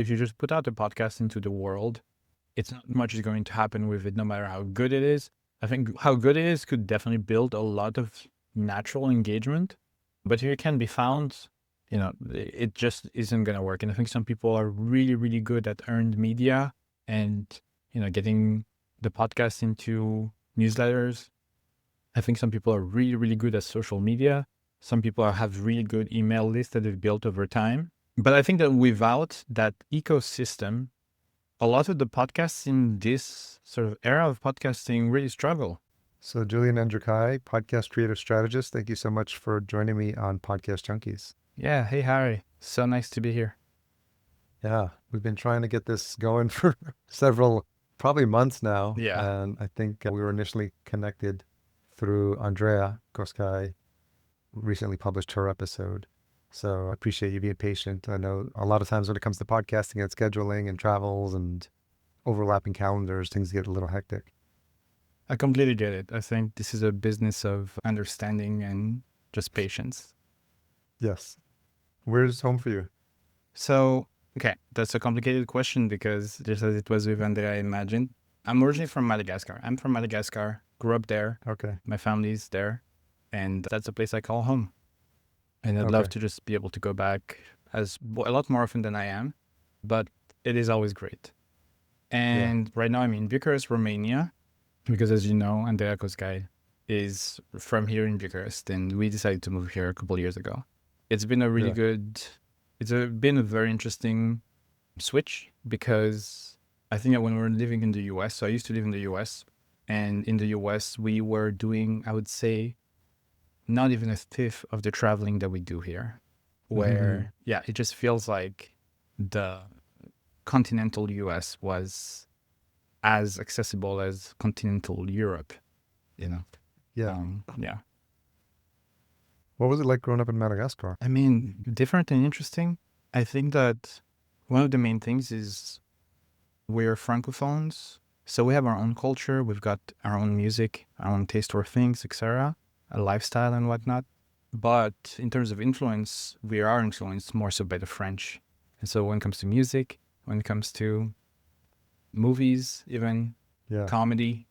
If you just put out a podcast into the world, it's not much is going to happen with it, no matter how good it is. I think how good it is could definitely build a lot of natural engagement, but if it can be found, it just isn't going to work. And I think some people are really, really good at earned media and, getting the podcast into newsletters. I think some people are really, really good at social media. Some people have really good email lists that they've built over time. But I think that without that ecosystem, a lot of the podcasts in this sort of era of podcasting really struggle. So Julian Androkae, podcast creative strategist, thank you so much for joining me on Podcast Junkies. Yeah. Hey, Harry. So nice to be here. Yeah, we've been trying to get this going for several, probably months now. Yeah. And I think we were initially connected through Andrea Koskaj, recently published her episode. So I appreciate you being patient. I know a lot of times when it comes to podcasting and scheduling and travels and overlapping calendars, things get a little hectic. I completely get it. I think this is a business of understanding and just patience. Yes. Where's home for you? So, okay, that's a complicated question because just as it was with Andrea, I imagine. I'm originally from Madagascar. I'm from Madagascar, grew up there. Okay. My family's there, and that's a place I call home. And I'd love to just be able to go back a lot more often than I am, but it is always great. And right now I'm in Bucharest, Romania, because as you know, Andrea Koskaj is from here in Bucharest, and we decided to move here a couple of years ago. It's been a really been a very interesting switch because I think that when we were living in the US, so I used to live in the US, and in the US we were doing, I would say, not even a fifth of the traveling that we do here, where, it just feels like the continental US was as accessible as continental Europe, Yeah. What was it like growing up in Madagascar? I mean, different and interesting. I think that one of the main things is we're Francophones. So we have our own culture. We've got our own music, our own taste for things, etc., a lifestyle and whatnot. But in terms of influence, we are influenced more so by the French. And so when it comes to music, when it comes to movies, even comedy,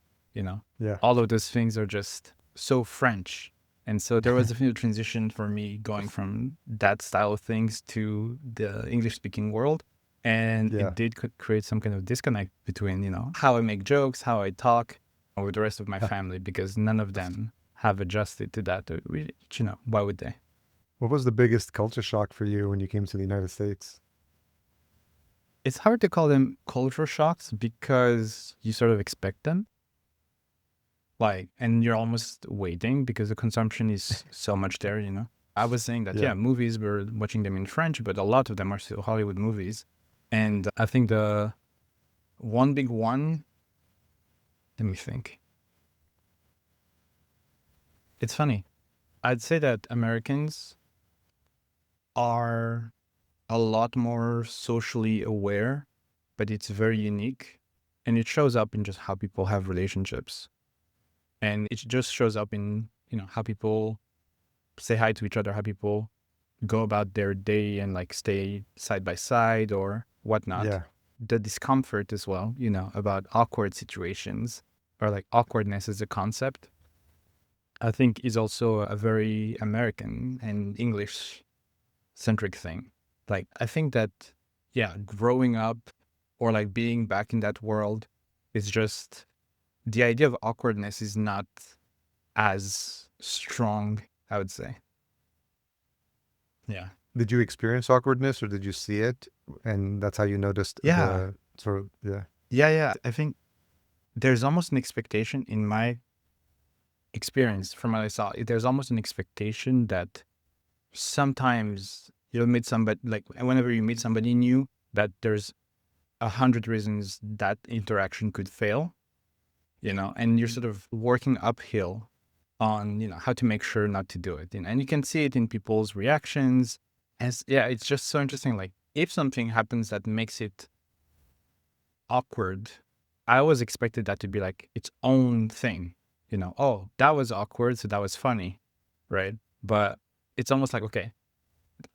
all of those things are just so French. And so there was a few transition for me going from that style of things to the English-speaking world. And it did create some kind of disconnect between, how I make jokes, how I talk with the rest of my family, because none of them have adjusted to that. Why would they? What was the biggest culture shock for you when you came to the United States? It's hard to call them culture shocks because you sort of expect them. And you're almost waiting because the consumption is so much there, I was saying that, movies, we're watching them in French, but a lot of them are still Hollywood movies. And I think the one big one, let me think. It's funny. I'd say that Americans are a lot more socially aware, but it's very unique. And it shows up in just how people have relationships. And it just shows up in, how people say hi to each other, how people go about their day and stay side by side or whatnot. Yeah. The discomfort as well, about awkward situations or awkwardness as a concept, I think is also a very American and English centric thing. I think that, growing up or being back in that world is just, the idea of awkwardness is not as strong, I would say. Yeah. Did you experience awkwardness or did you see it? And that's how you noticed the sort of, Yeah. I think there's almost an expectation in my experience from what I saw. There's almost an expectation that sometimes you'll meet somebody, whenever you meet somebody new, that there's 100 reasons that interaction could fail, and you're sort of working uphill on, how to make sure not to do it. And you can see it in people's reactions. It's just so interesting. If something happens that makes it awkward, I always expected that to be its own thing, oh, that was awkward, so that was funny, right? But it's almost okay,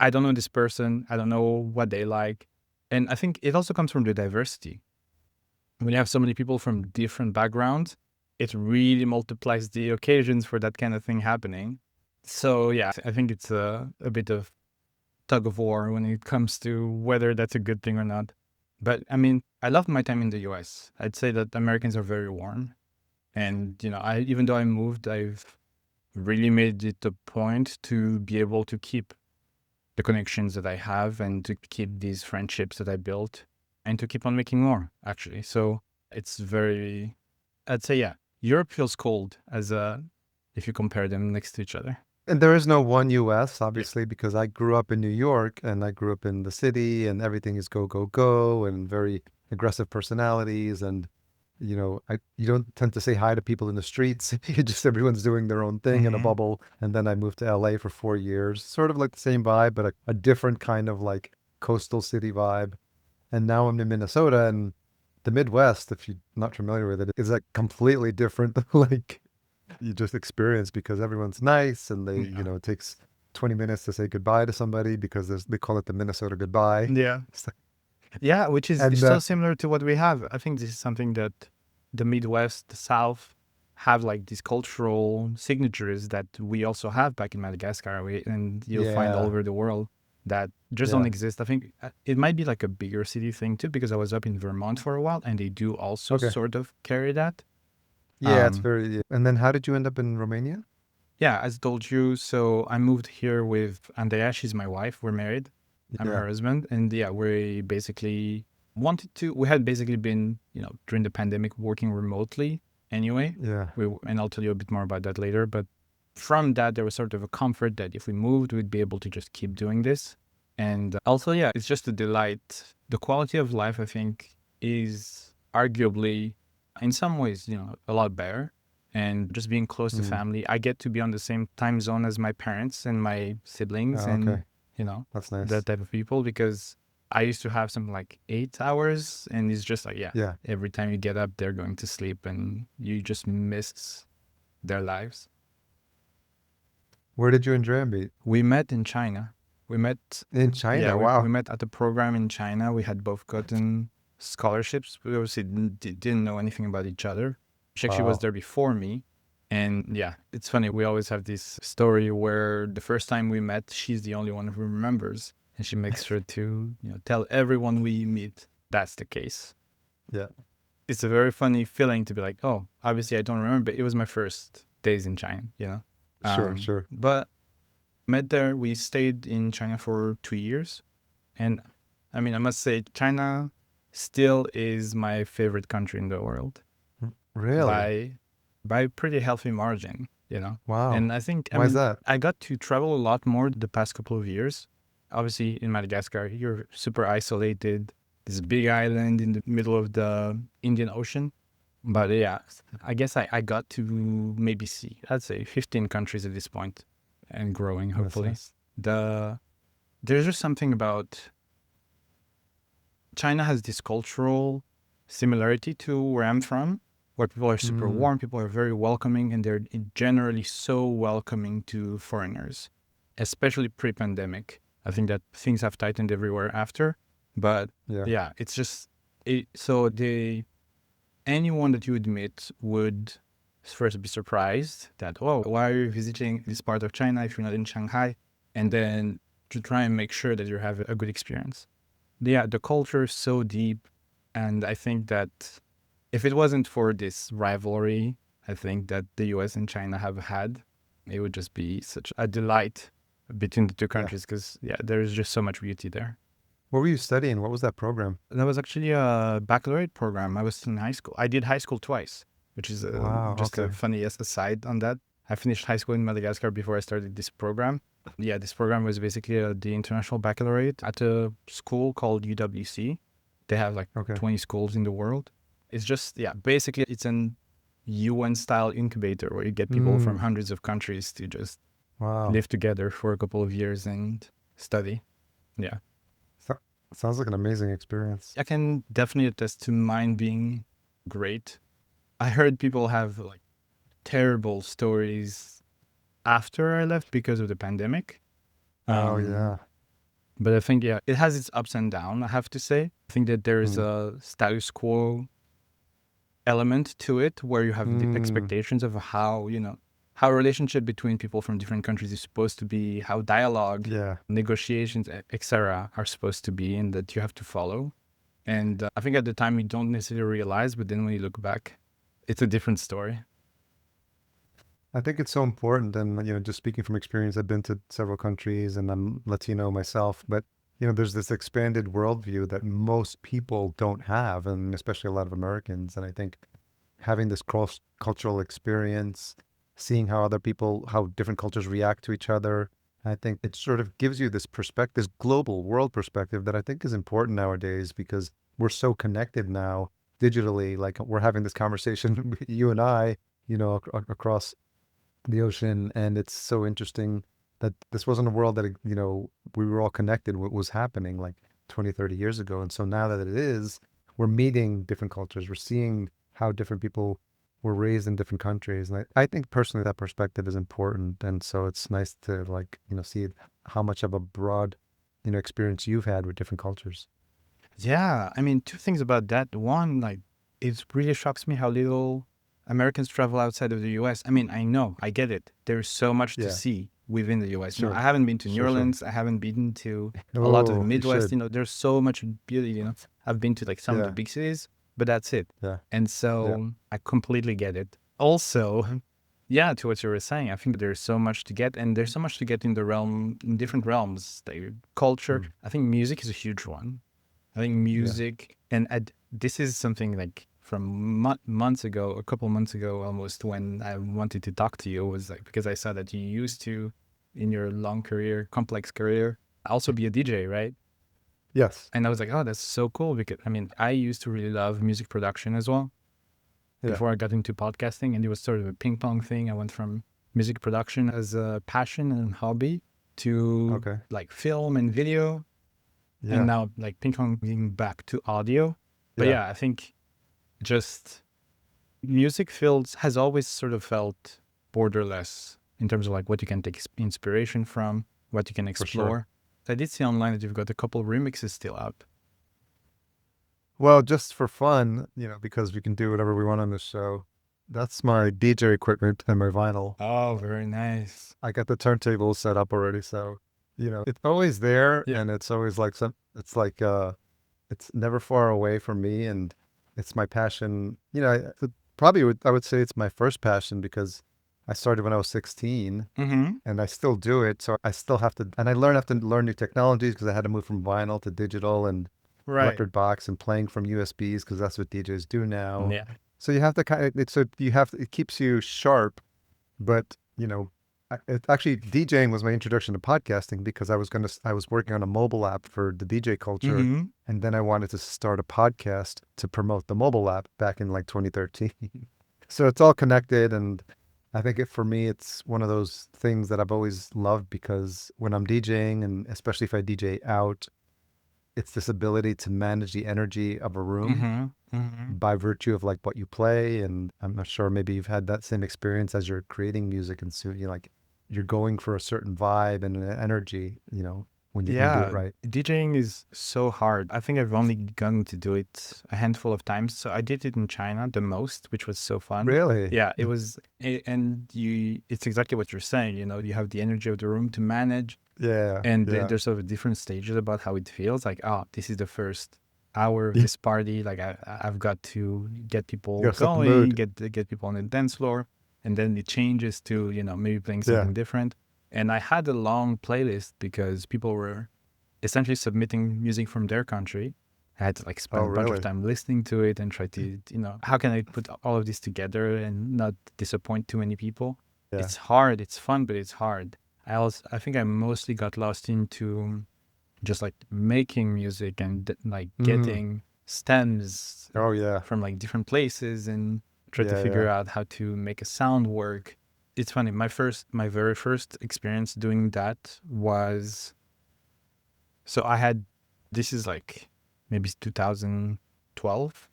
I don't know this person, I don't know what they like, And I think it also comes from the diversity. When you have so many people from different backgrounds, it really multiplies the occasions for that kind of thing happening. So yeah, I think it's a bit of tug of war when it comes to whether that's a good thing or not. But I mean, I loved my time in the US. I'd say that Americans are very warm. And, even though I moved, I've really made it a point to be able to keep the connections that I have and to keep these friendships that I built and to keep on making more, actually. So it's very, I'd say, yeah, Europe feels cold if you compare them next to each other. And there is no one US, obviously, because I grew up in New York and I grew up in the city and everything is go, go, go and very aggressive personalities. And, you don't tend to say hi to people in the streets. Everyone's doing their own thing in a bubble. And then I moved to LA for 4 years, sort of like the same vibe, but a different kind of like coastal city vibe. And now I'm in Minnesota, and the Midwest, if you're not familiar with it, is like completely different, like you just experience, because everyone's nice and they, Yeah. it takes 20 minutes to say goodbye to somebody because they call it the Minnesota goodbye. Yeah. Yeah, which is And so similar to what we have. I think this is something that the Midwest, the South have, like these cultural signatures that we also have back in Madagascar, and you'll find all yeah, over the world that just don't yeah, exist. I think it might be like a bigger city thing too, because I was up in Vermont for a while and they do also okay. sort of carry that. Yeah, it's Um, very, and then how did you end up in Romania? yeah, as I told you, so I moved here with Andrea. She's my wife. We're married. I'm Yeah, her husband. And yeah, we basically we had basically been, during the pandemic working remotely anyway. yeah, And I'll tell you a bit more about that later. But from that, there was sort of a comfort that if we moved, we'd be able to just keep doing this. And also, yeah, it's just a delight. The quality of life, I think, is arguably, in some ways, a lot better. And just being close to mm. family, I get to be on the same time zone as my parents and my siblings Oh, and, okay, that's that nice. type of people, because I used to have something like 8 hours and it's just like, yeah, Yeah. every time you get up, they're going to sleep and you just miss their lives. Where did you and Drea meet? We met in China. We met, In yeah, China. we Wow. met at a program in China. We had both gotten scholarships. We obviously didn't know anything about each other. She actually was Wow. there before me. And yeah, it's funny. We always have this story where the first time we met, she's the only one who remembers. And she makes sure to, tell everyone we meet that's the case. Yeah. It's a very funny feeling to be like, oh, obviously I don't remember, but it was my first days in China. Sure, sure. But met there. We stayed in China for 2 years. And I mean, I must say, China still is my favorite country in the world Really? by a pretty healthy margin. Wow. And I think, I Why is mean, that? I got to travel a lot more the past couple of years. Obviously, in Madagascar, you're super isolated. This big island in the middle of the Indian Ocean. But yeah, I guess I got to maybe see, I'd say 15 countries at this point and growing, That's hopefully. nice. There's just something about China has this cultural similarity to where I'm from, where people are super Mm. warm, people are very welcoming, and they're generally so welcoming to foreigners, especially pre-pandemic. I think that things have tightened everywhere after, but Yeah. yeah, it's just so anyone that you would meet would first be surprised that, oh, why are you visiting this part of China if you're not in Shanghai? And then to try and make sure that you have a good experience. Yeah, the culture is so deep. And I think that if it wasn't for this rivalry, I think that the US and China have had, it would just be such a delight between the two Yeah. countries because, yeah, there's just so much beauty there. What were you studying? What was that program? That was actually a baccalaureate program. I was in high school. I did high school twice, which is Wow. just a Okay. funny aside on that. I finished high school in Madagascar before I started this program. Yeah, this program was basically the international baccalaureate at a school called UWC. They have like Okay. 20 schools in the world. It's just, yeah, basically it's an UN style incubator where you get people from Mm. hundreds of countries to just Wow. live together for a couple of years and study. Yeah. So, sounds like an amazing experience. I can definitely attest to mine being great. I heard people have like terrible stories after I left because of the pandemic. Oh Um, yeah. But I think, yeah, it has its ups and downs, I have to say. I think that there is a status quo element to it where you have the expectations of how, how a relationship between people from different countries is supposed to be, how dialogue, negotiations, etc. are supposed to be, and that you have to follow. And I think at the time you don't necessarily realize, but then when you look back, it's a different story. I think it's so important. And, just speaking from experience, I've been to several countries and I'm Latino myself, but, there's this expanded worldview that most people don't have, and especially a lot of Americans. And I think having this cross-cultural experience, seeing how how different cultures react to each other, I think it sort of gives you this perspective, this global world perspective that I think is important nowadays because we're so connected now digitally. Like we're having this conversation, you and I, across the ocean. And it's so interesting that this wasn't a world that, we were all connected, what was happening like 20, 30 years ago. And so now that it is, we're meeting different cultures. We're seeing how different people were raised in different countries. And I think personally that perspective is important. And so it's nice to see how much of a broad, experience you've had with different cultures. Yeah. I mean, two things about that. One, like, it really shocks me how little Americans travel outside of the US. I mean, I get it. There's so much to see within the US. Sure. I haven't been to New Orleans. I haven't been to a lot of the Midwest. There's so much beauty, I've been to like some of the big cities, but that's it. Yeah. And so I completely get it. Also, to what you were saying, I think there's so much to get, and there's so much to get in different realms, like culture. I think music is a huge one. I think music, and this is something like from months ago, a couple months ago almost, when I wanted to talk to you, was like, because I saw that you used to, in your long career, complex career, also be a DJ, right? Yes. And I was like, oh, that's so cool, because I used to really love music production as well before I got into podcasting, and it was sort of a ping pong thing. I went from music production as a passion and hobby to like film and video, and now like ping ponging back to audio. But I think just music has always sort of felt borderless in terms of like what you can take inspiration from, what you can explore. Sure. I did see online that you've got a couple of remixes still out. Well, just for fun, because we can do whatever we want on this show. That's my DJ equipment and my vinyl. Oh, very nice. I got the turntables set up already, so it's always there, and it's always like it's never far away from me, and it's my passion. I would say it's my first passion because I started when I was 16, and I still do it. So I still have to, and I have to learn new technologies because I had to move from vinyl to digital and record box and playing from USBs because that's what DJs do now. Yeah. So you have to it keeps you sharp, but actually DJing was my introduction to podcasting because I was working on a mobile app for the DJ culture, and then I wanted to start a podcast to promote the mobile app back in like 2013. So it's all connected, and I think for me it's one of those things that I've always loved because when I'm DJing, and especially if I DJ out, it's this ability to manage the energy of a room by virtue of like what you play. And I'm not sure, maybe you've had that same experience as you're creating music, and so you're going for a certain vibe and an energy, when you can do it right. DJing is so hard. I think I've only gotten to do it a handful of times. So I did it in China the most, which was so fun. Really? Yeah, it was. And it's exactly what you're saying. You have the energy of the room to manage. Yeah. And there's sort of different stages about how it feels. Like, this is the first hour of this party. Like I've got to get people going, get people on the dance floor. And then it changes to, maybe playing something different. And I had a long playlist because people were essentially submitting music from their country. I had to like spend a bunch of time listening to it and try to, how can I put all of this together and not disappoint too many people? Yeah. It's hard. It's fun, but it's hard. I think I mostly got lost into just like making music and like getting stems from like different places and try to figure out how to make a sound work. It's funny. My very first experience doing that was, so this is like maybe 2012.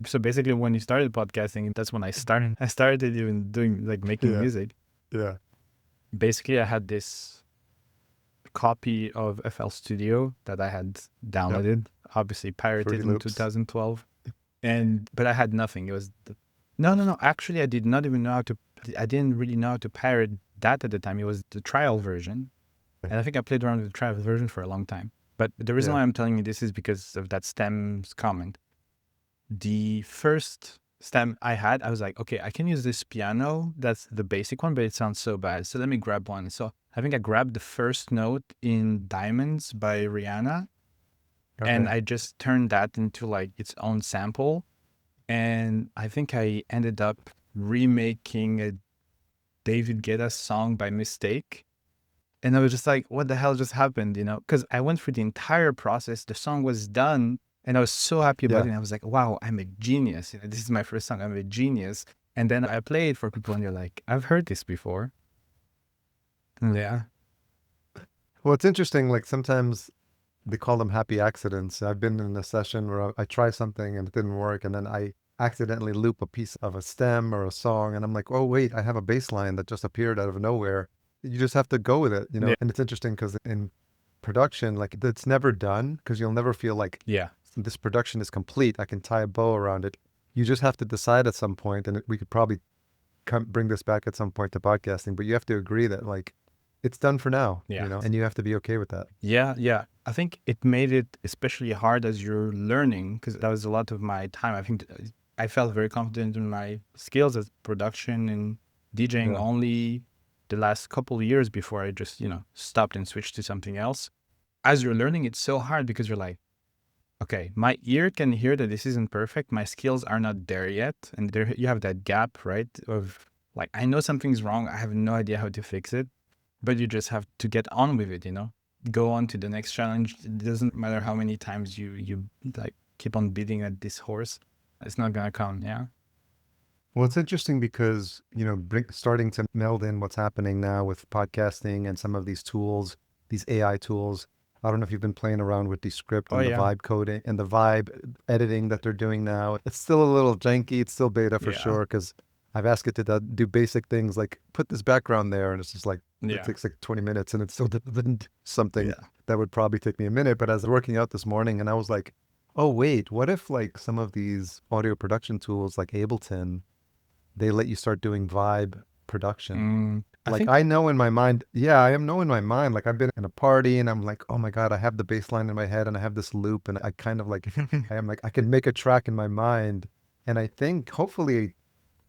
So basically when you started podcasting, that's when I started even doing like making music. Yeah. Basically I had this copy of FL Studio that I had downloaded, obviously pirated Fruity in Loops. 2012. But I had nothing. It was no. Actually, I did not even know how to. I didn't really know how to pirate that at the time. It was the trial version, and I think I played around with the trial version for a long time. But the reason why I'm telling you this is because of that stems comment. The first stem I had, I was like, okay, I can use this piano. That's the basic one, but it sounds so bad. So let me grab one. So I think I grabbed the first note in Diamonds by Rihanna, and I just turned that into like its own sample. And I think I ended up remaking a David Guetta song by mistake. And I was just like, what the hell just happened, you know? Because I went through the entire process. The song was done. And I was so happy about it. And I was like, wow, I'm a genius. You know, this is my first song. I'm a genius. And then I play it for people and they're like, I've heard this before. Yeah. Well, it's interesting. Like sometimes they call them happy accidents. I've been in a session where I try something and it didn't work. And then I accidentally loop a piece of a stem or a song. And I'm like, oh, wait, I have a bass line that just appeared out of nowhere. You just have to go with it, you know? Yeah. And it's interesting because in production, like it's never done because you'll never feel like this production is complete. I can tie a bow around it. You just have to decide at some point, and we could probably bring this back at some point to podcasting, but you have to agree that like it's done for now, you know, and you have to be okay with that. Yeah. I think it made it especially hard as you're learning because that was a lot of my time. I think I felt very confident in my skills as production and DJing only the last couple of years before I just, you know, stopped and switched to something else. As you're learning, it's so hard because you're like, okay, my ear can hear that this isn't perfect. My skills are not there yet. And there you have that gap, right? Of like, I know something's wrong. I have no idea how to fix it, but you just have to get on with it, you know, go on to the next challenge. It doesn't matter how many times you like keep on beating at this horse. It's not going to come. Yeah. Well, it's interesting because, you know, starting to meld in what's happening now with podcasting and some of these tools, these AI tools. I don't know if you've been playing around with Descript and the vibe coding and the vibe editing that they're doing now. It's still a little janky. It's still beta for sure because I've asked it to do basic things like put this background there, and it's just like it takes like 20 minutes and it's still something that would probably take me a minute. But as I was working out this morning and I was like, oh, wait, what if like some of these audio production tools like Ableton, they let you start doing vibe production? I know in my mind, I know in my mind, like I've been in a party and I'm like, oh my God, I have the bass line in my head and I have this loop and I kind of like, I am like, I can make a track in my mind. And I think hopefully,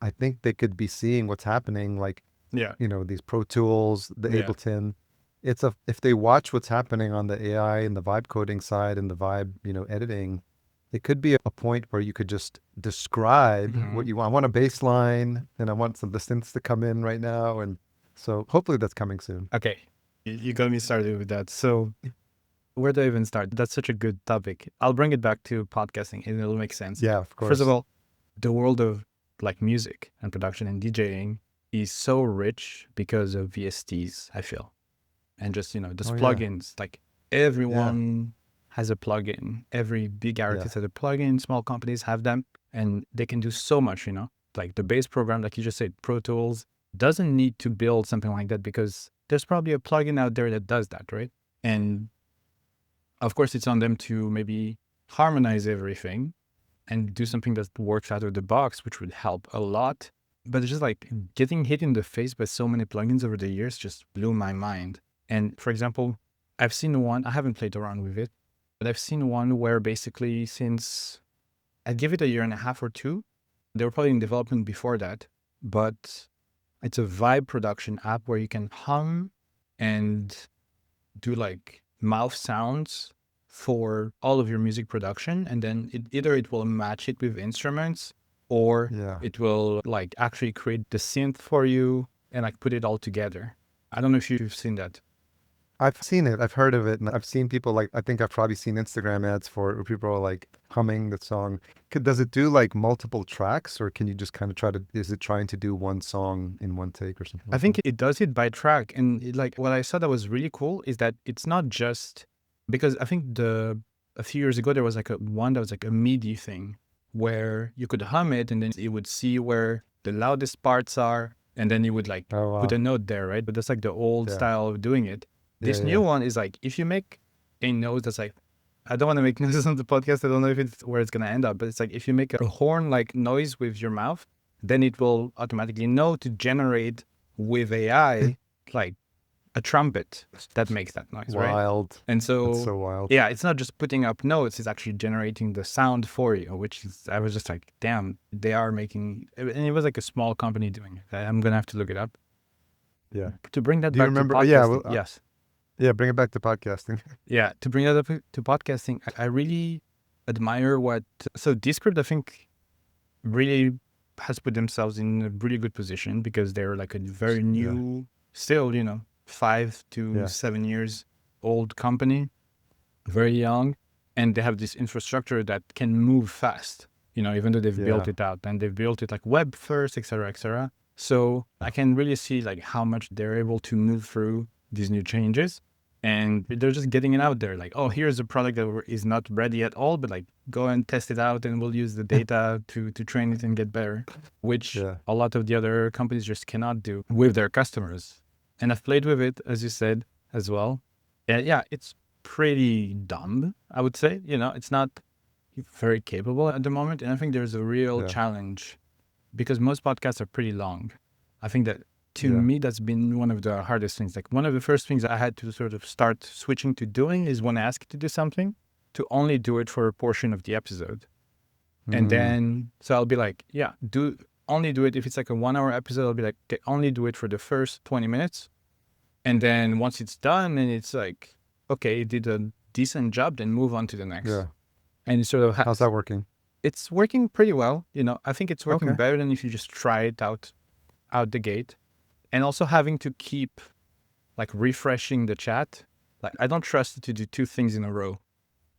I think they could be seeing what's happening, like, you know, these Pro Tools, the Ableton. If they watch what's happening on the AI and the vibe coding side and the vibe, you know, editing, it could be a point where you could just describe what you want. I want a bass line and I want some of the synths to come in right now. And so hopefully that's coming soon. Okay. You got me started with that. So where do I even start? That's such a good topic. I'll bring it back to podcasting and it'll make sense. Yeah, of course. First of all, the world of like music and production and DJing is so rich because of VSTs, I feel. And just, you know, just plugins, like everyone has a plugin. Every big artist has a plugin. Small companies have them and they can do so much, you know, like the bass program, like you just said, Pro Tools doesn't need to build something like that because there's probably a plugin out there that does that, right? And of course, it's on them to maybe harmonize everything and do something that works out of the box, which would help a lot. But it's just like getting hit in the face by so many plugins over the years just blew my mind. And for example, I've seen one, I haven't played around with it, but I've seen one where basically since I'd give it a year and a half or two, they were probably in development before that, but it's a vibe production app where you can hum and do like mouth sounds for all of your music production. And then either it will match it with instruments or it will like actually create the synth for you and like put it all together. I don't know if you've seen that. I've seen it. I've heard of it. And I've seen people like, I think I've probably seen Instagram ads for it where people are like humming the song. Does it do like multiple tracks or can you just kind of is it trying to do one song in one take or something? I think it does it by track. And like what I saw that was really cool is that it's not just because I think a few years ago, there was like one that was like a MIDI thing where you could hum it and then it would see where the loudest parts are. And then you would like put a note there, right? But that's like the old style of doing it. This Yeah, new yeah. one is like, if you make a noise that's like, I don't want to make noises on the podcast. I don't know if it's where it's going to end up, but it's like, if you make a horn-like noise with your mouth, then it will automatically know to generate with AI, like a trumpet that makes that noise, right? Wild. And That's so, so wild. yeah, it's not just putting up notes, it's actually generating the sound for you, which is, I was just like, damn, they are making, and it was like a small company doing it. I'm going to have to look it up. Yeah. To bring that Do you back to remember? Yeah. podcasting, Well, yes. yeah. Bring it back to podcasting. Yeah, to bring that up to podcasting, I really admire what, so Descript, I think, really has put themselves in a really good position because they're like a very new, still, 5 to Yeah. 7 years old company, very young, and they have this infrastructure that can move fast, even though they've built Yeah. it out, and they've built it like web first, et cetera, et cetera. So I can really see like how much they're able to move through these new changes. And they're just getting it out there. Like, oh, here's a product that is not ready at all, but like go and test it out and we'll use the data to train it and get better, which Yeah. a lot of the other companies just cannot do with their customers. And I've played with it, as you said, as well. And yeah, it's pretty dumb, I would say. It's not very capable at the moment. And I think there's a real challenge because most podcasts are pretty long. I think that to me, that's been one of the hardest things. Like one of the first things I had to sort of start switching to doing is when I ask to do something, to only do it for a portion of the episode. And then, so I'll be like, yeah, only do it. If it's like a 1 hour episode, I'll be like, okay, only do it for the first 20 minutes. And then once it's done and it's like, okay, you did a decent job, then move on to the next. Yeah. And it sort of How's that working? It's working pretty well. I think it's working Okay. better than if you just try it out the gate. And also having to keep like refreshing the chat. Like I don't trust it to do 2 things in a row.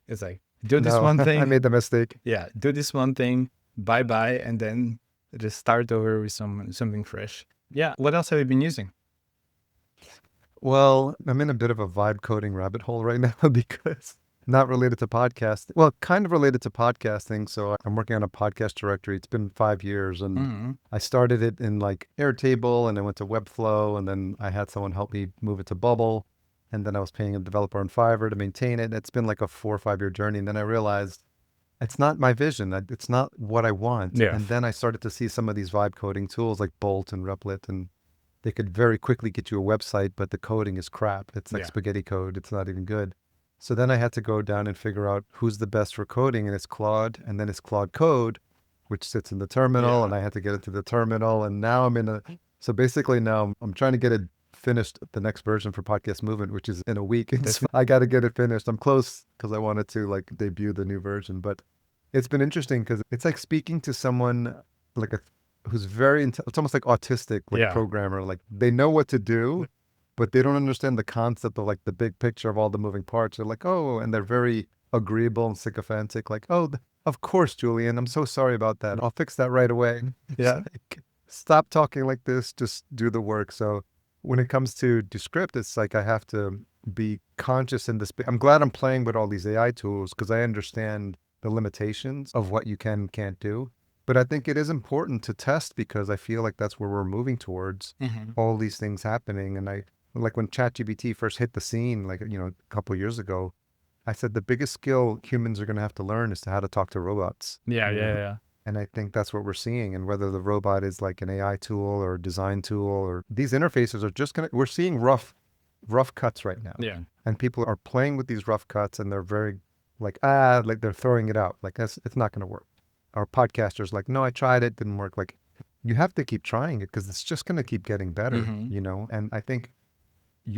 It's like, do this one thing. I made the mistake. Yeah, do this one thing, bye, and then just start over with something fresh. Yeah, what else have you been using? Well, I'm in a bit of a vibe coding rabbit hole right now because not related to podcasting. Well, kind of related to podcasting. So I'm working on a podcast directory. It's been 5 years and I started it in like Airtable and I went to Webflow and then I had someone help me move it to Bubble. And then I was paying a developer on Fiverr to maintain it. It's been like a 4 or 5 year journey. And then I realized it's not my vision. It's not what I want. Yeah. And then I started to see some of these vibe coding tools like Bolt and Replit, and they could very quickly get you a website, but the coding is crap. It's like spaghetti code. It's not even good. So then I had to go down and figure out who's the best for coding, and it's Claude, and then it's Claude Code, which sits in the terminal, and I had to get it to the terminal, and now so basically now I'm trying to get it finished, the next version for Podcast Movement, which is in a week. And so I got to get it finished. I'm close because I wanted to like debut the new version, but it's been interesting because it's like speaking to someone like who's very, it's almost like autistic, like programmer, like they know what to do, but they don't understand the concept of like the big picture of all the moving parts. They're like, oh, and they're very agreeable and sycophantic. Like, oh, of course, Julian, I'm so sorry about that. I'll fix that right away. Yeah. Like, stop talking like this. Just do the work. So when it comes to Descript, it's like I have to be conscious in this. I'm glad I'm playing with all these AI tools because I understand the limitations of what you can and can't do. But I think it is important to test because I feel like that's where we're moving towards, all these things happening. And like when ChatGPT first hit the scene, like, a couple of years ago, I said the biggest skill humans are going to have to learn is how to talk to robots. Yeah. And I think that's what we're seeing. And whether the robot is like an AI tool or a design tool, or these interfaces are just we're seeing rough cuts right now. Yeah. And people are playing with these rough cuts and they're very like they're throwing it out. Like it's not going to work. Our podcasters like, no, I tried it, didn't work. Like you have to keep trying it because it's just going to keep getting better, And I think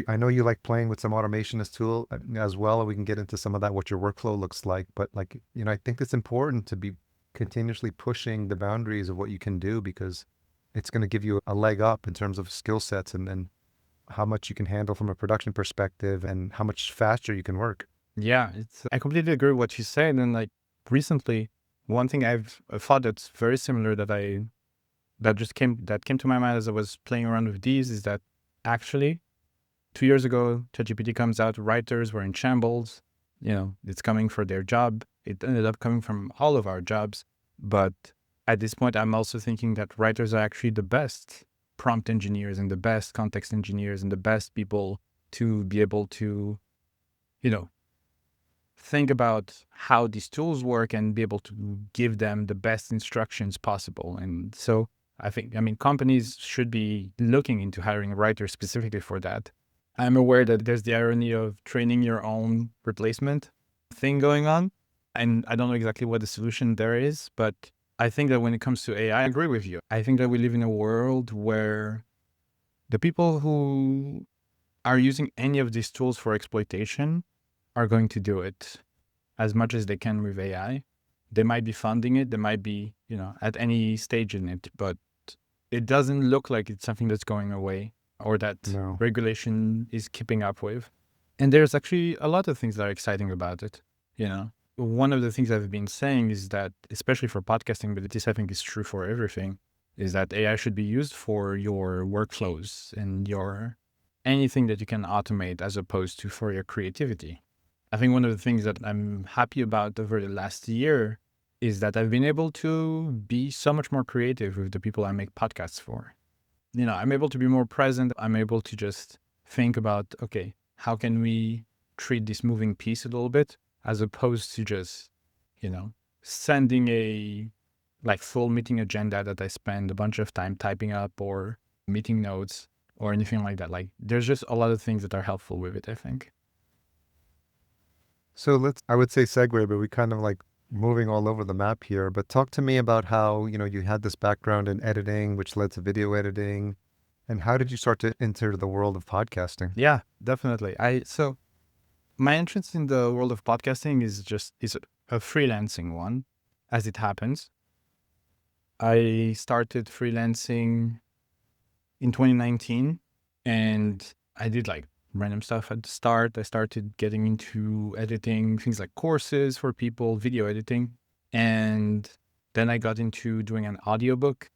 I know you like playing with some automationist tool as well. We can get into some of that, what your workflow looks like. But like, I think it's important to be continuously pushing the boundaries of what you can do because it's going to give you a leg up in terms of skill sets and how much you can handle from a production perspective and how much faster you can work. Yeah, I completely agree with what you said. And like recently, one thing I've thought that's very similar that came to my mind as I was playing around with these is that actually 2 years ago, ChatGPT comes out, writers were in shambles. It's coming for their job. It ended up coming from all of our jobs. But at this point, I'm also thinking that writers are actually the best prompt engineers and the best context engineers and the best people to be able to, think about how these tools work and be able to give them the best instructions possible. And so companies should be looking into hiring writers specifically for that. I'm aware that there's the irony of training your own replacement thing going on. And I don't know exactly what the solution there is, but I think that when it comes to AI, I agree with you. I think that we live in a world where the people who are using any of these tools for exploitation are going to do it as much as they can with AI. They might be funding it. They might be, at any stage in it, but it doesn't look like it's something that's going away or that regulation is keeping up with. And there's actually a lot of things that are exciting about it. One of the things I've been saying is that, especially for podcasting, but this I think is true for everything, is that AI should be used for your workflows and anything that you can automate as opposed to for your creativity. I think one of the things that I'm happy about over the last year is that I've been able to be so much more creative with the people I make podcasts for. I'm able to be more present. I'm able to just think about, okay, how can we treat this moving piece a little bit, as opposed to just, sending a full meeting agenda that I spend a bunch of time typing up or meeting notes or anything like that. There's just a lot of things that are helpful with it, I think. So I would say segue, but we kind of moving all over the map here. But talk to me about how, you had this background in editing, which led to video editing. And how did you start to enter the world of podcasting? Yeah, definitely. So my entrance in the world of podcasting is a freelancing one, as it happens. I started freelancing in 2019, and I did random stuff at the start. I started getting into editing, things like courses for people, video editing. And then I got into doing an audiobook,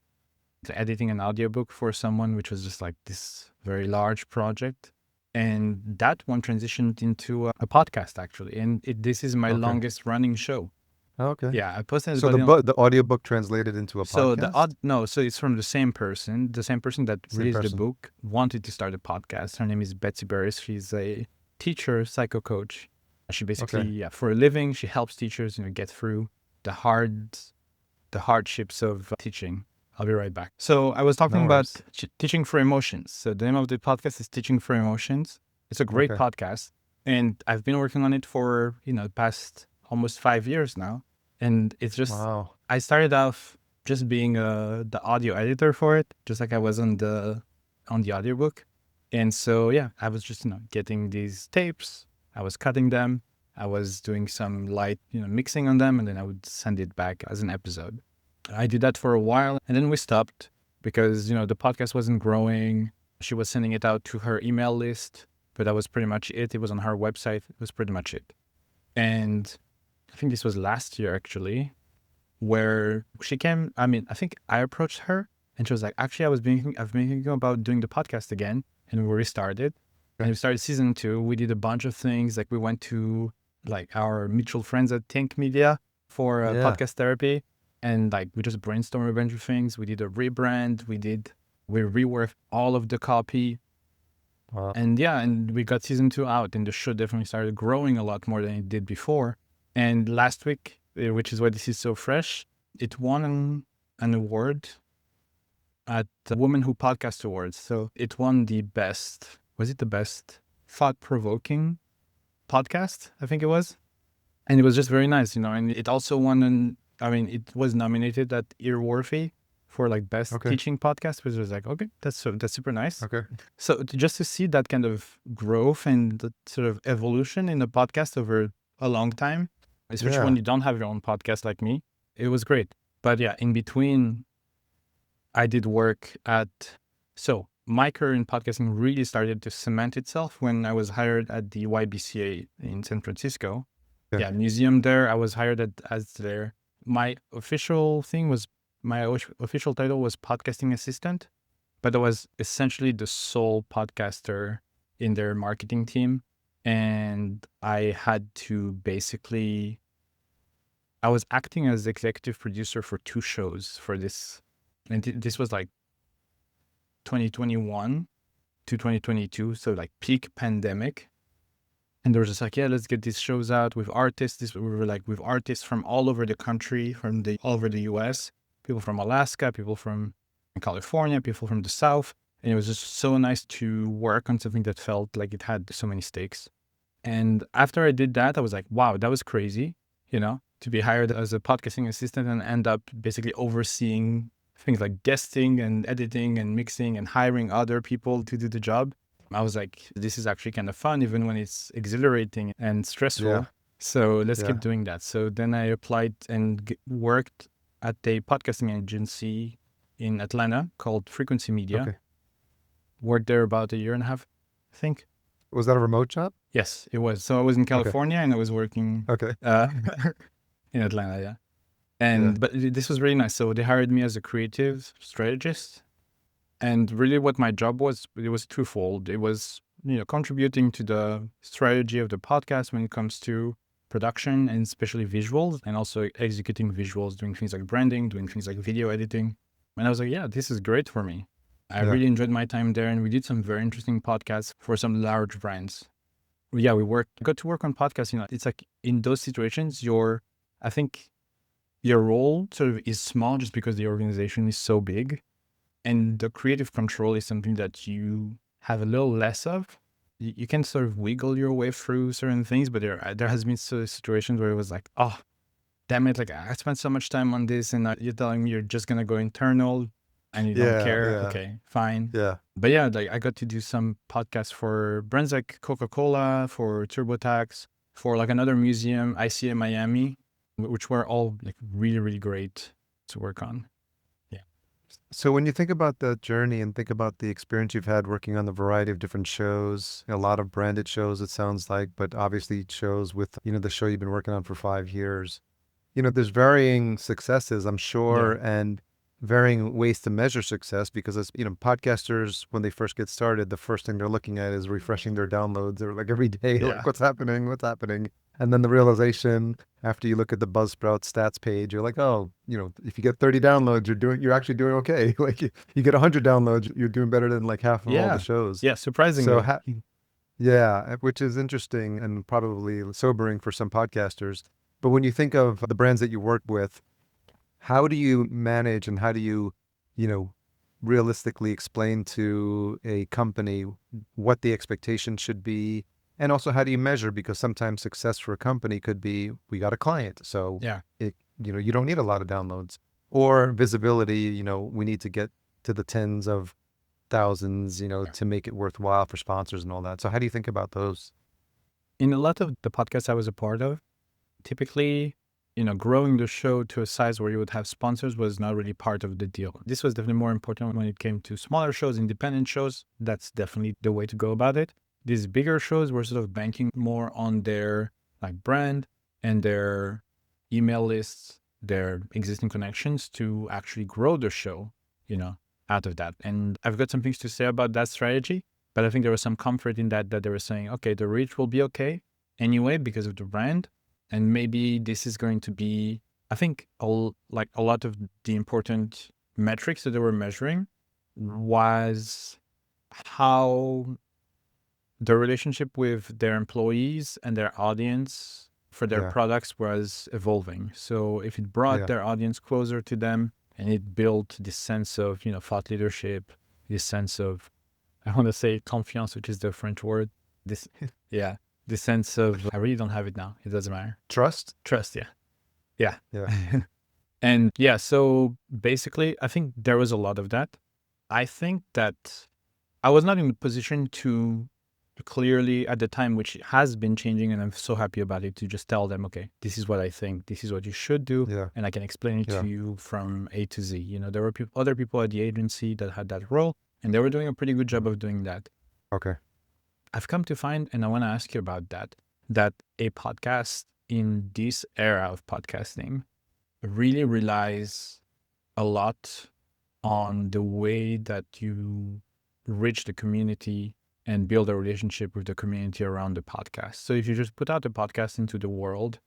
editing an audiobook for someone, which was just this very large project. And that one transitioned into a podcast, actually. And this is my longest running show. Okay. Yeah, I posted. So the audiobook translated into a podcast? So it's from the same person. The same person that released the book wanted to start a podcast. Her name is Betsy Burris. She's a teacher, psycho coach. She basically, for a living, she helps teachers, get through the hardships of teaching. I'll be right back. So I was talking about Teaching for Emotions. So the name of the podcast is Teaching for Emotions. It's a great podcast. And I've been working on it for, the past almost 5 years now. And it's just, I started off just being the audio editor for it, just like I was on the audiobook. And so, I was just, getting these tapes. I was cutting them. I was doing some light, mixing on them, and then I would send it back as an episode. I did that for a while, and then we stopped because, the podcast wasn't growing. She was sending it out to her email list, but that was pretty much it. It was on her website. It was pretty much it. And I think this was last year, actually, where she came. I think I approached her, and she was like, actually, I've been thinking about doing the podcast again, and we restarted. And we started season 2. We did a bunch of things. We went to our mutual friends at Think Media for podcast therapy. And we just brainstormed a bunch of things. We did a rebrand. We reworked all of the copy. Wow. And we got season 2 out, and the show definitely started growing a lot more than it did before. And last week, which is why this is so fresh, it won an award at the Women Who Podcast Awards. So it won the best thought-provoking podcast, I think it was. And it was just very nice, and it also won it was nominated at Earworthy for best teaching podcast, which was that's super nice. Okay. So just to see that kind of growth and the sort of evolution in the podcast over a long time, especially when you don't have your own podcast like me, it was great. But in between, I did work my career in podcasting really started to cement itself when I was hired at the YBCA in San Francisco. Museum there. I was hired as their. My official title was podcasting assistant, but I was essentially the sole podcaster in their marketing team. And I had to I was acting as executive producer for 2 shows for this. And this was 2021 to 2022. So like peak pandemic. And they were just like, yeah, let's get these shows out with artists. We were like with artists from all over the country, all over the US, people from Alaska, people from California, people from the South. And it was just so nice to work on something that felt like it had so many stakes. And after I did that, I was like, wow, that was crazy, to be hired as a podcasting assistant and end up basically overseeing things like guesting and editing and mixing and hiring other people to do the job. I was like, this is actually kind of fun, even when it's exhilarating and stressful. Yeah. So let's Yeah. keep doing that. So then I applied and worked at a podcasting agency in Atlanta called Frequency Media. Okay. Worked there about 1.5 years, I think. Was that a remote job? Yes, it was. So I was in California and I was working Okay. in Atlanta, yeah. And but this was really nice. So they hired me as a creative strategist. And really what my job was, it was twofold. It was, contributing to the strategy of the podcast when it comes to production and especially visuals, and also executing visuals, doing things like branding, doing things like video editing. And I was like, yeah, this is great for me. I really enjoyed my time there, and we did some very interesting podcasts for some large brands. Yeah, got to work on podcasts. It's like in those situations, I think your role sort of is small just because the organization is so big. And the creative control is something that you have a little less of. You can sort of wiggle your way through certain things, but there has been situations where it was like, oh, damn it, like I spent so much time on this and you're telling me you're just going to go internal and you don't care. Yeah. Okay, fine. Yeah. But yeah, like I got to do some podcasts for brands like Coca-Cola, for TurboTax, for like another museum, ICA Miami, which were all like really, really great to work on. So when you think about the journey and think about the experience you've had working on the variety of different shows, a lot of branded shows, it sounds like, but obviously shows with, the show you've been working on for 5 years, there's varying successes, I'm sure, and varying ways to measure success because as, podcasters, when they first get started, the first thing they're looking at is refreshing their downloads. They're like every day, like, what's happening? And then the realization after you look at the Buzzsprout stats page, you're like, oh, if you get 30 downloads, you're actually doing okay. Like you get 100 downloads, you're doing better than like half of all the shows. Yeah, surprisingly. So, which is interesting and probably sobering for some podcasters. But when you think of the brands that you work with, how do you manage and how do you, realistically explain to a company what the expectation should be? And also, how do you measure? Because sometimes success for a company could be, we got a client. So, you don't need a lot of downloads. Or visibility, we need to get to the tens of thousands, to make it worthwhile for sponsors and all that. So how do you think about those? In a lot of the podcasts I was a part of, typically, growing the show to a size where you would have sponsors was not really part of the deal. This was definitely more important when it came to smaller shows, independent shows. That's definitely the way to go about it. These bigger shows were sort of banking more on their like brand and their email lists, their existing connections to actually grow the show, out of that. And I've got some things to say about that strategy, but I think there was some comfort in that they were saying, okay, the reach will be okay anyway because of the brand. And maybe this is going to be, I think a lot of the important metrics that they were measuring was how the relationship with their employees and their audience for their products was evolving. So if it brought their audience closer to them and it built this sense of, thought leadership, this sense of, I want to say confiance, which is the French word. This sense of, I really don't have it now. It doesn't matter. Trust, yeah. And so basically, I think there was a lot of that. I think that I was not in a position to clearly at the time, which has been changing, and I'm so happy about it, to just tell them, okay, this is what I think, this is what you should do, and I can explain it to you from A to Z. There were other people at the agency that had that role, and they were doing a pretty good job of doing that. Okay. I've come to find, and I want to ask you about that a podcast in this era of podcasting really relies a lot on the way that you reach the community and build a relationship with the community around the podcast. So if you just put out a podcast into the world,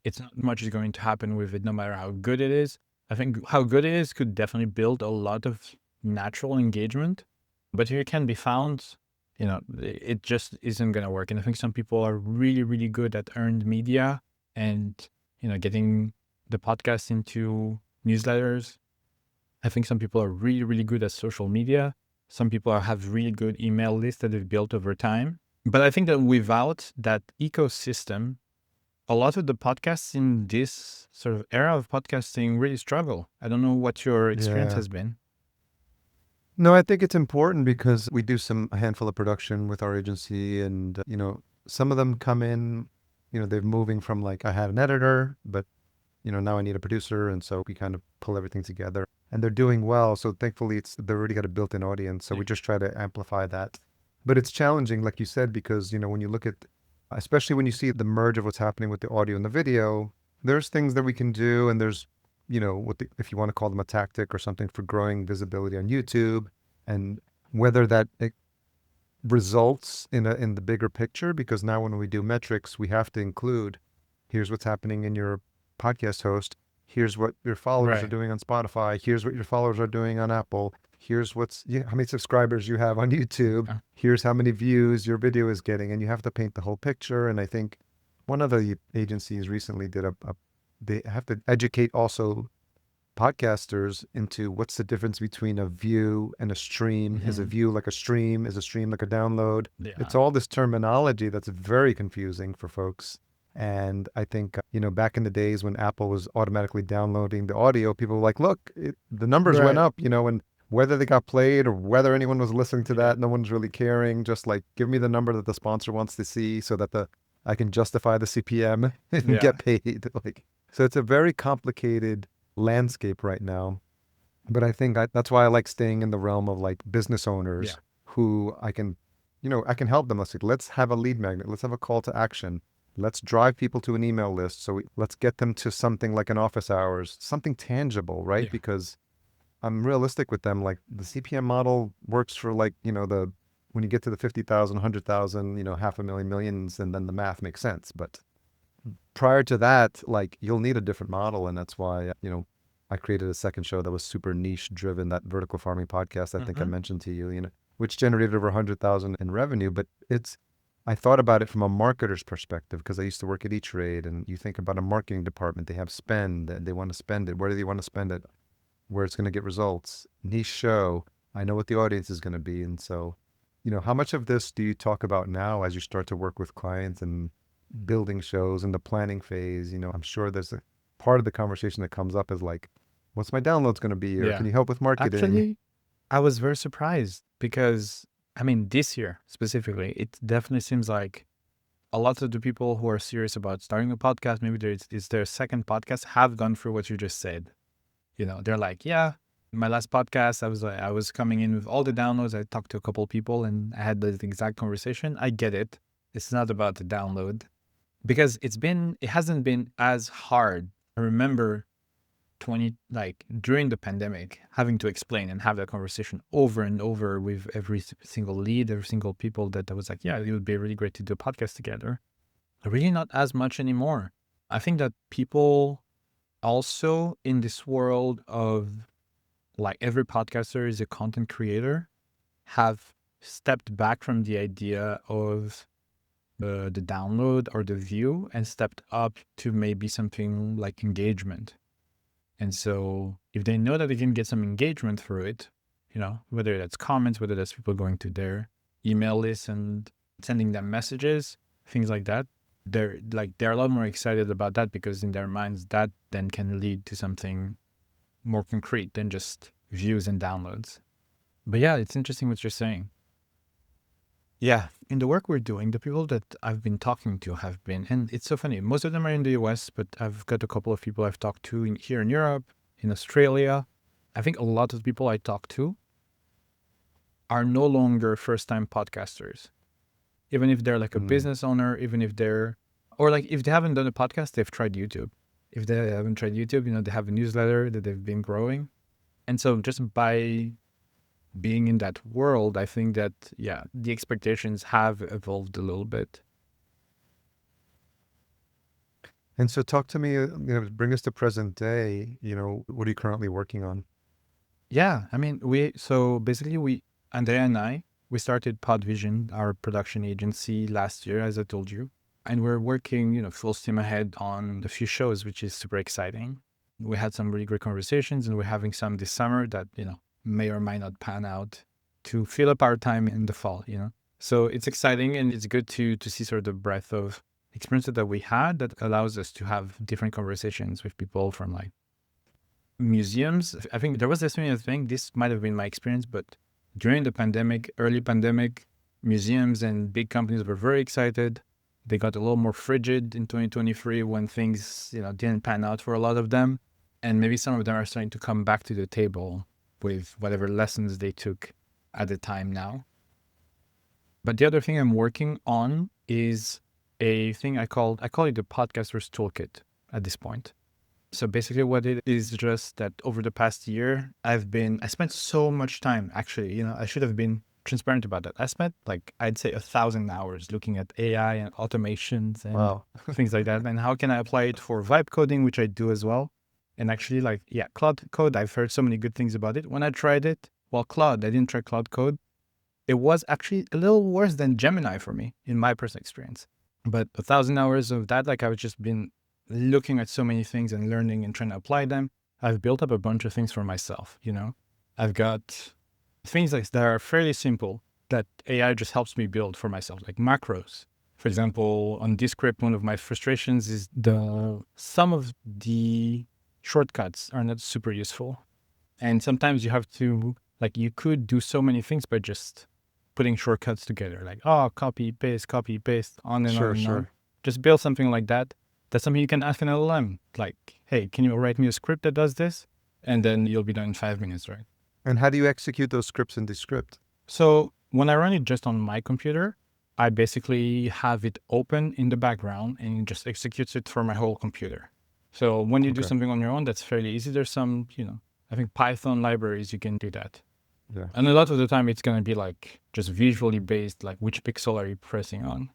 it's not much is going to happen with it, no matter how good it is. I think how good it is could definitely build a lot of natural engagement, but it can be found it just isn't going to work. And I think some people are really, really good at earned media and, getting the podcast into newsletters. I think some people are really, really good at social media. Some people have really good email lists that they've built over time. But I think that without that ecosystem, a lot of the podcasts in this sort of era of podcasting really struggle. I don't know what your experience Yeah. has been. No, I think it's important because we do a handful of production with our agency, and some of them come in, they're moving from like, I had an editor, but now I need a producer, and so we kind of pull everything together, and they're doing well. So thankfully, they've already got a built-in audience. So we just try to amplify that. But it's challenging, like you said, because when you look at, especially when you see the merge of what's happening with the audio and the video, there's things that we can do, and there's if you want to call them a tactic or something for growing visibility on YouTube, and whether that results in the bigger picture, because now when we do metrics, we have to include, here's what's happening in your podcast host, here's what your followers are doing on Spotify, here's what your followers are doing on Apple, here's how many subscribers you have on YouTube, here's how many views your video is getting, and you have to paint the whole picture. And I think one of the agencies recently did they have to educate also podcasters into what's the difference between a view and a stream. Is a view like a stream? Is a stream like a download? Yeah. It's all this terminology that's very confusing for folks. And I think, back in the days when Apple was automatically downloading the audio, people were like, look, the numbers went up, and whether they got played or whether anyone was listening to that, no one's really caring. Just like, give me the number that the sponsor wants to see so that I can justify the CPM and get paid. So it's a very complicated landscape right now. But I think that's why I like staying in the realm of like business owners who I can help them. Let's have a lead magnet. Let's have a call to action. Let's drive people to an email list. So let's get them to something like an office hours, something tangible, right? Yeah. Because I'm realistic with them. Like the CPM model works for like, when you get to the 50,000, 100,000, 500,000, millions, and then the math makes sense. But prior to that, like you'll need a different model. And that's why, I created a second show that was super niche driven, that vertical farming podcast I think I mentioned to you, which generated over 100,000 in revenue. But I thought about it from a marketer's perspective because I used to work at E-Trade, and you think about a marketing department, they have spend, they want to spend it. Where do they want to spend it? Where it's going to get results. Niche show. I know what the audience is going to be. And so, how much of this do you talk about now as you start to work with clients and building shows in the planning phase? I'm sure there's a part of the conversation that comes up is like, what's my downloads going to be? Or can you help with marketing? Actually, I was very surprised because, this year specifically, it definitely seems like a lot of the people who are serious about starting a podcast, maybe it's their second podcast, have gone through what you just said. They're like, yeah, my last podcast, I was coming in with all the downloads. I talked to a couple of people and I had the exact conversation. I get it. It's not about the download because it hasn't been as hard. I remember during the pandemic, having to explain and have that conversation over and over with every single lead, every single people that I was like, yeah, it would be really great to do a podcast together. Really not as much anymore. I think that people also in this world of like every podcaster is a content creator have stepped back from the idea of the download or the view and stepped up to maybe something like engagement. And so if they know that they can get some engagement through it, whether that's comments, whether that's people going to their email list and sending them messages, things like that, they're a lot more excited about that because in their minds that then can lead to something more concrete than just views and downloads. But yeah, it's interesting what you're saying. Yeah, in the work we're doing, the people that I've been talking to have been, and it's so funny, most of them are in the US, but I've got a couple of people I've talked to here in Europe, in Australia. I think a lot of people I talk to are no longer first-time podcasters. Even if they're like a business owner, even if if they haven't done a podcast, they've tried YouTube. If they haven't tried YouTube, they have a newsletter that they've been growing. And so just by being in that world, I think that, the expectations have evolved a little bit. And so talk to me, bring us to present day, what are you currently working on? Yeah, so basically Andrea and I, We started Podvision, our production agency, last year, as I told you. And we're working, full steam ahead on a few shows, which is super exciting. We had some really great conversations, and we're having some this summer that, may or might not pan out to fill up our time in the fall. So it's exciting, and it's good to see sort of the breadth of experiences that we had that allows us to have different conversations with people from like museums. I think there was this thing, this might have been my experience, but during the pandemic, early pandemic, museums and big companies were very excited. They got a little more frigid in 2023 when things, didn't pan out for a lot of them. And maybe some of them are starting to come back to the table with whatever lessons they took at the time now. But the other thing I'm working on is a thing I call it the podcaster's toolkit at this point. So basically what it is just that over the past year, I spent so much time, actually, I should have been transparent about that. I spent I'd say 1,000 hours looking at AI and automations and things like that. And how can I apply it for vibe coding, which I do as well. And actually Cloud Code, I've heard so many good things about it. When I tried it, I didn't try Cloud Code. It was actually a little worse than Gemini for me in my personal experience. But 1,000 hours of that, I've just been looking at so many things and learning and trying to apply them. I've built up a bunch of things for myself, I've got things that are fairly simple that AI just helps me build for myself, like macros. For example, on Descript, one of my frustrations is some of the shortcuts are not super useful. And sometimes you have to, you could do so many things by just putting shortcuts together, copy, paste, on and on and on. Just build something like that. That's something you can ask an LLM, hey, can you write me a script that does this? And then you'll be done in 5 minutes, right? And how do you execute those scripts in Descript? So when I run it just on my computer, I basically have it open in the background and it just executes it for my whole computer. So when you do something on your own, that's fairly easy. There's some, I think Python libraries, you can do that. Yeah. And a lot of the time it's going to be just visually based, which pixel are you pressing on?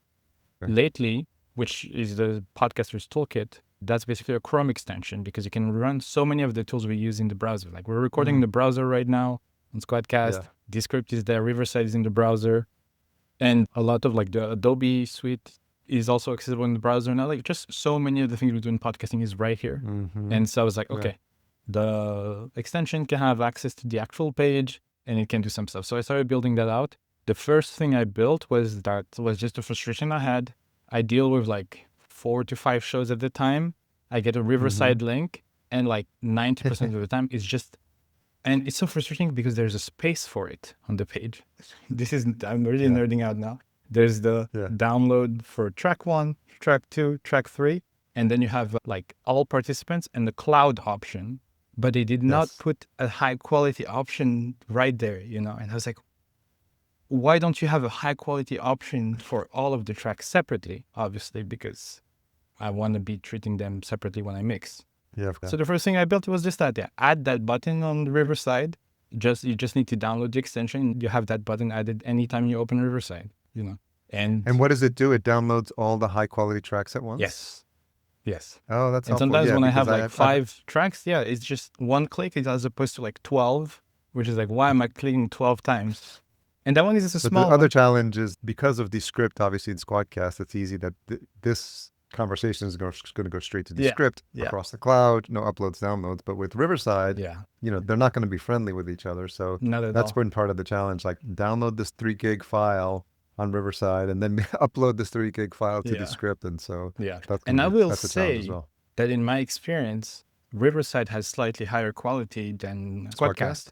Okay. Lately, which is the Podcaster's Toolkit, that's basically a Chrome extension because you can run so many of the tools we use in the browser. We're recording in the browser right now on Squadcast. Yeah. Descript is there. Riverside is in the browser. And a lot of the Adobe suite is also accessible in the browser now. Just so many of the things we do in podcasting is right here. Mm-hmm. And so I was okay, the extension can have access to the actual page and it can do some stuff. So I started building that out. The first thing I built was just a frustration I had. I deal with 4 to 5 shows at the time. I get a Riverside link and 90% of the time it's just, and it's so frustrating because there's a space for it on the page. I'm really nerding out now. There's the download for track 1, track 2, track 3, and then you have all participants and the cloud option, but they did not put a high quality option right there, and I was why don't you have a high quality option for all of the tracks separately? Obviously, because I want to be treating them separately when I mix. Yeah. So the first thing I built was just that. Yeah, add that button on the Riverside. You just need to download the extension. You have that button added anytime you open Riverside. And what does it do? It downloads all the high quality tracks at once? Yes. Oh, that's helpful. And sometimes when I have 5 tracks, it's just one click as opposed to 12, which is why am I clicking 12 times? And that one is just a small. The other challenge is because of Descript, obviously in Squadcast, it's easy that this conversation is going to go straight to Descript across the cloud, no uploads, downloads. But with Riverside, they're not going to be friendly with each other. So that's been part of the challenge. Download this 3 gig file on Riverside and then upload this 3 gig file to Descript. And so I will say that in my experience, Riverside has slightly higher quality than Squadcast.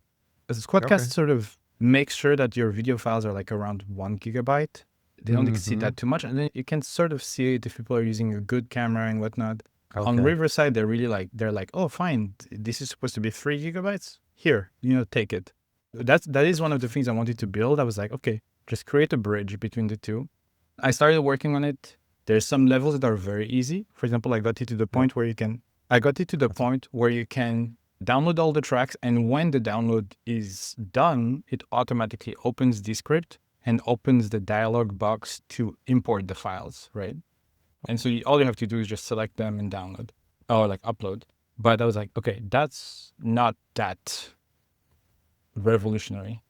Squadcast sort of make sure that your video files are around 1 gigabyte. They don't exceed that too much. And then you can sort of see it if people are using a good camera and whatnot. Okay. On Riverside, they're really oh, fine. This is supposed to be 3 gigabytes. Here, take it. That is one of the things I wanted to build. I was okay, just create a bridge between the two. I started working on it. There's some levels that are very easy. For example, I got it to the point where you can download all the tracks, and when the download is done, it automatically opens Descript and opens the dialog box to import the files, right? And so all you have to do is just select them and download or upload. But I was okay, that's not that revolutionary,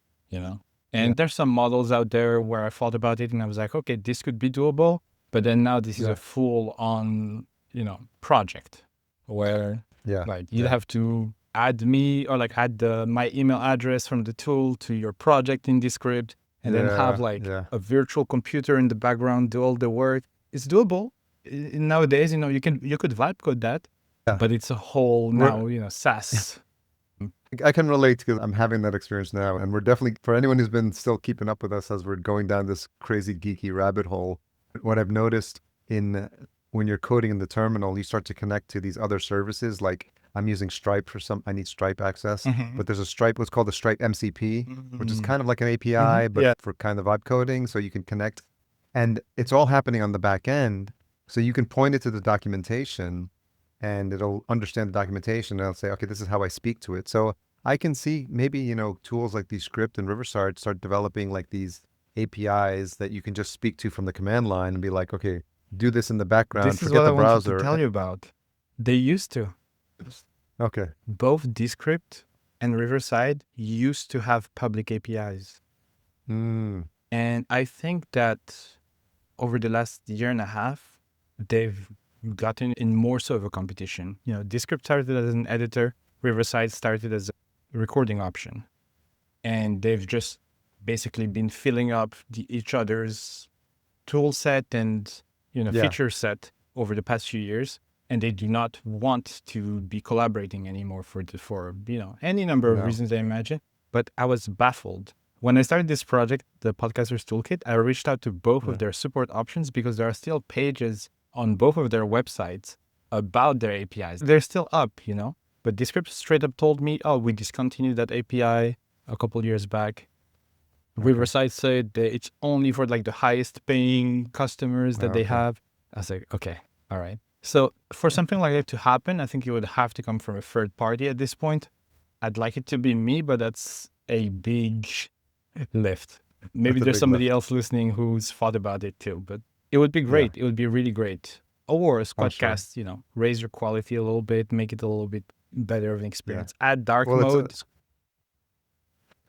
Yeah. And there's some models out there where I thought about it and I was like, okay, this could be doable. But then now this is Yeah. a full on, project where Yeah. like you'd Yeah. have to add me or like add my email address from the tool to your project in Descript and then have Yeah. like Yeah. a virtual computer in the background do all the work. It's doable. Nowadays, you could vibe code that, Yeah. but it's a whole We're, now, SaaS. I can relate because I'm having that experience now. And we're definitely, for anyone who's been still keeping up with us as we're going down this crazy geeky rabbit hole, what I've noticed in when you're coding in the terminal, you start to connect to these other services. Like I'm using Stripe for I need Stripe access, Mm-hmm. but there's a Stripe, what's called the Stripe MCP, which is Mm-hmm. kind of like an Mm-hmm. API, but Yeah. for kind of vibe coding. So you can connect and it's all happening on the back end. So you can point it to the documentation and it'll understand the documentation and it'll say, okay, this is how I speak to it. So I can see maybe, tools like Descript and Riverside start developing like these APIs that you can just speak to from the command line and be like, okay, do this in the background, This is forget what I the wanted to browser. tell you about. They used to. Okay. Both Descript and Riverside used to have public APIs. Mm, And I think that over the last year and a half, they've gotten in more so of a competition. Descript started as an editor, Riverside started as a recording option. And they've just basically been filling up each other's tool set and yeah. feature set over the past few years, and they do not want to be collaborating anymore for any number of No. reasons I imagine. But I was baffled when I started this project, the Podcasters Toolkit. I reached out to both of Yeah. their support options because there are still pages on both of their websites about their APIs. They're still up, but Descript straight up told me, "Oh, we discontinued that API a couple years back." Okay. Riverside said that it's only for like the highest paying customers that they Okay. have. I was like, okay, all right. So for something like that to happen, I think it would have to come from a third party at this point. I'd like it to be me, but that's a big lift. Maybe That's a there's big somebody lift. else listening who's thought about it too, but it would be Yeah. great. It would be really great. Or a I'm sure. Squadcast, raise your quality a little bit, make it a little bit better of an Yeah. experience. Add dark Well, mode.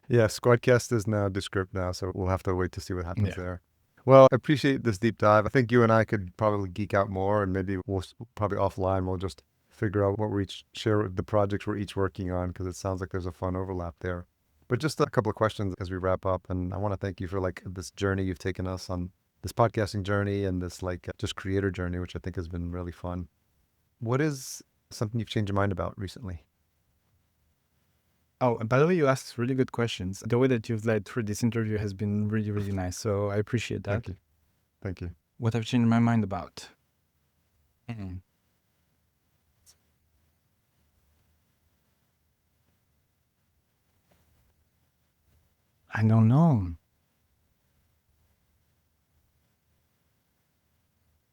yeah, Squadcast is now Descript now, so we'll have to wait to see what happens Yeah. there. Well, I appreciate this deep dive. I think you and I could probably geek out more, and maybe we'll probably offline. We'll just figure out what we each share the projects we're each working on because it sounds like there's a fun overlap there. But just a couple of questions as we wrap up, and I want to thank you for like this journey you've taken us on, this podcasting journey and this like just creator journey, which I think has been really fun. What is something you've changed your mind about recently? Oh, and by the way, you asked really good questions. The way that you've led through this interview has been really, really nice. So I appreciate that. Thank you. Thank you. What I've changed my mind about. Hmm. I don't know.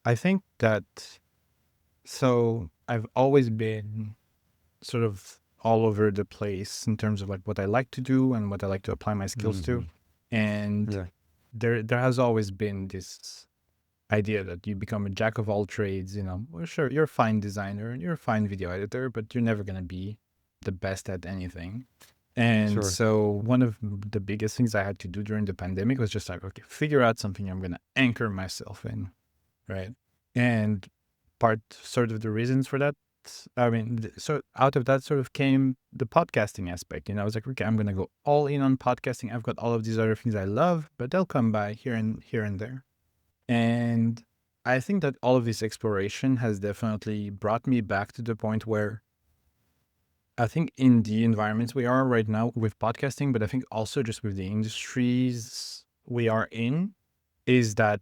I think that, so I've always been sort of all over the place in terms of like what I like to do and what I like to apply my skills to. And Yeah. there has always been this idea that you become a jack of all trades, well, sure, you're a fine designer and you're a fine video editor, but you're never going to be the best at anything. And Sure. so one of the biggest things I had to do during the pandemic was just like, okay, figure out something I'm going to anchor myself in. Right. And part sort of the reasons for that, I mean, so out of that sort of came the podcasting aspect. I was like, okay, I'm going to go all in on podcasting. I've got all of these other things I love, but they'll come by here and there. And I think that all of this exploration has definitely brought me back to the point where I think in the environments we are right now with podcasting, but I think also just with the industries we are in, is that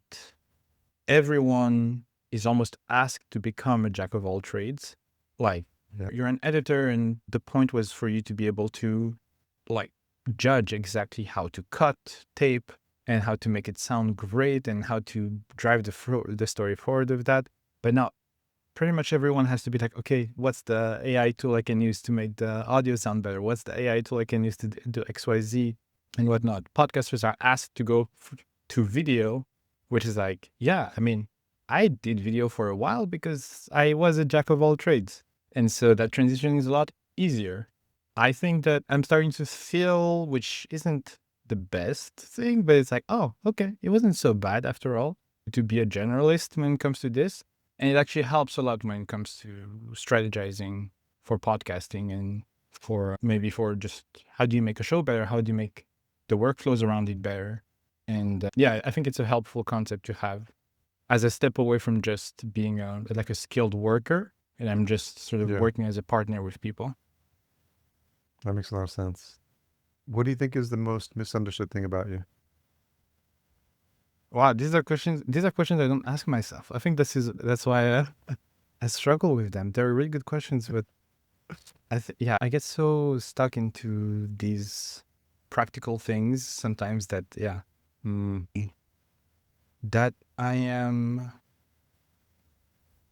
everyone is almost asked to become a jack of all trades. Like, Yeah. you're an editor, and the point was for you to be able to like judge exactly how to cut tape and how to make it sound great and how to drive the story forward with that. But now pretty much everyone has to be like, okay, what's the AI tool I can use to make the audio sound better? What's the AI tool I can use to do XYZ and whatnot? Podcasters are asked to go to video, which is like, yeah, I mean, I did video for a while because I was a jack of all trades. And so that transition is a lot easier. I think that I'm starting to feel, which isn't the best thing, but it's like, oh, okay, it wasn't so bad after all to be a generalist when it comes to this. And it actually helps a lot when it comes to strategizing for podcasting and for just how do you make a show better? How do you make the workflows around it better? And yeah, I think it's a helpful concept to have as a step away from just being like a skilled worker. And I'm just sort of working as a partner with people. That makes a lot of sense. What do you think is the most misunderstood thing about you? Wow, these are questions I don't ask myself. I think that's why I struggle with them. They're really good questions, but I get so stuck into these practical things sometimes that that I am,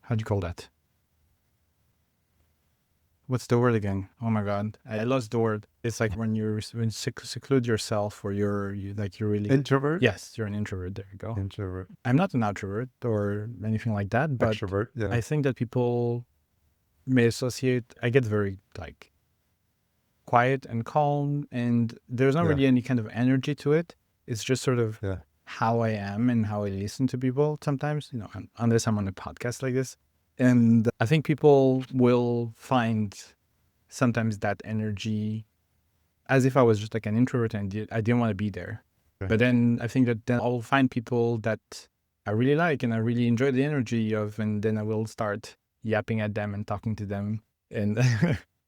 how do you call that? What's the word again? Oh my God, I lost the word. It's like when you seclude yourself, or you're really introvert. Yes, you're an introvert. There you go. Introvert. I'm not an outrovert or anything like that, but extrovert. Yeah. I think that people may associate. I get very like quiet and calm, and there's not really any kind of energy to it. It's just sort of how I am and how I listen to people sometimes. Unless I'm on a podcast like this. And I think people will find sometimes that energy as if I was just like an introvert and I didn't want to be there. Okay. But then I think that then I'll find people that I really like and I really enjoy the energy of, and then I will start yapping at them and talking to them. And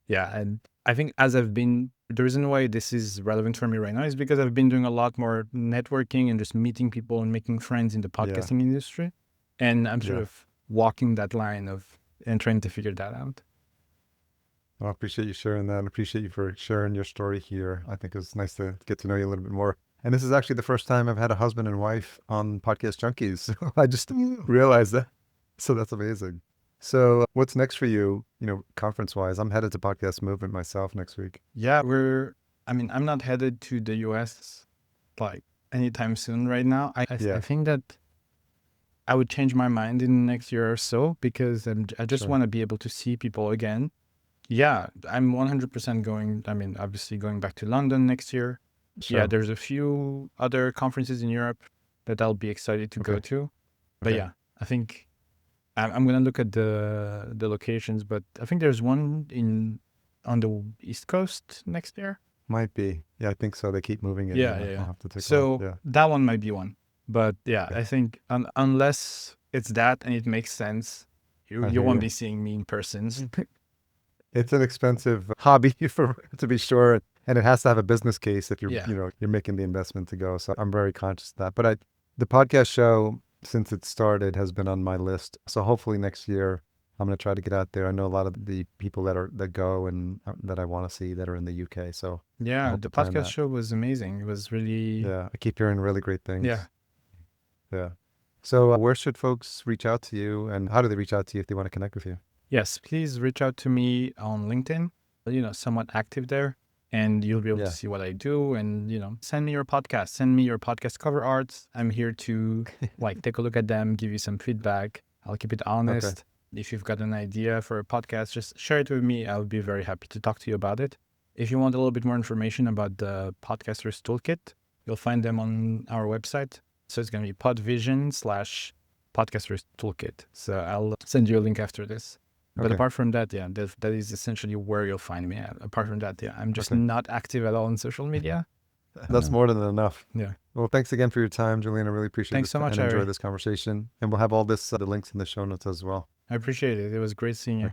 and I think the reason why this is relevant for me right now is because I've been doing a lot more networking and just meeting people and making friends in the podcasting industry. And I'm sort of walking that line and trying to figure that out. Well, I appreciate you sharing that. I appreciate you for sharing your story here. I think it's nice to get to know you a little bit more. And this is actually the first time I've had a husband and wife on Podcast Junkies. So I just realized that. So that's amazing. So what's next for you, conference-wise? I'm headed to Podcast Movement myself next week. Yeah, I'm not headed to the US like anytime soon right now. I think that I would change my mind in the next year or so because I just want to be able to see people again. Yeah, I'm 100% going. Obviously going back to London next year. Sure. Yeah, there's a few other conferences in Europe that I'll be excited to go to. But yeah, I think I'm going to look at the locations, but I think there's one on the East Coast next year. Might be. Yeah, I think so. They keep moving it. Yeah. I'll have to take that one might be one. But I think unless it's that and it makes sense, you won't be seeing me in person. It's an expensive hobby to be sure, and it has to have a business case if you're you're making the investment to go. So I'm very conscious of that. But the podcast show, since it started, has been on my list. So hopefully next year I'm going to try to get out there. I know a lot of the people that go and that I want to see that are in the UK. So the podcast show was amazing. It was really I keep hearing really great things. Yeah. So where should folks reach out to you, and how do they reach out to you if they want to connect with you? Yes, please reach out to me on LinkedIn. Somewhat active there, and you'll be able to see what I do. And send me your podcast. Send me your podcast cover arts. I'm here to take a look at them, give you some feedback. I'll keep it honest. Okay. If you've got an idea for a podcast, just share it with me. I'll be very happy to talk to you about it. If you want a little bit more information about the Podcasters Toolkit, you'll find them on our website. So it's going to be podvision/Podcasters Toolkit. So I'll send you a link after this. But apart from that, that is essentially where you'll find me. Apart from that, I'm just not active at all on social media. That's more than enough. Yeah. Well, thanks again for your time, Julian. I really appreciate it. Thanks so much, and Harry. enjoy this conversation. And we'll have all this, the links in the show notes as well. I appreciate it. It was great seeing you.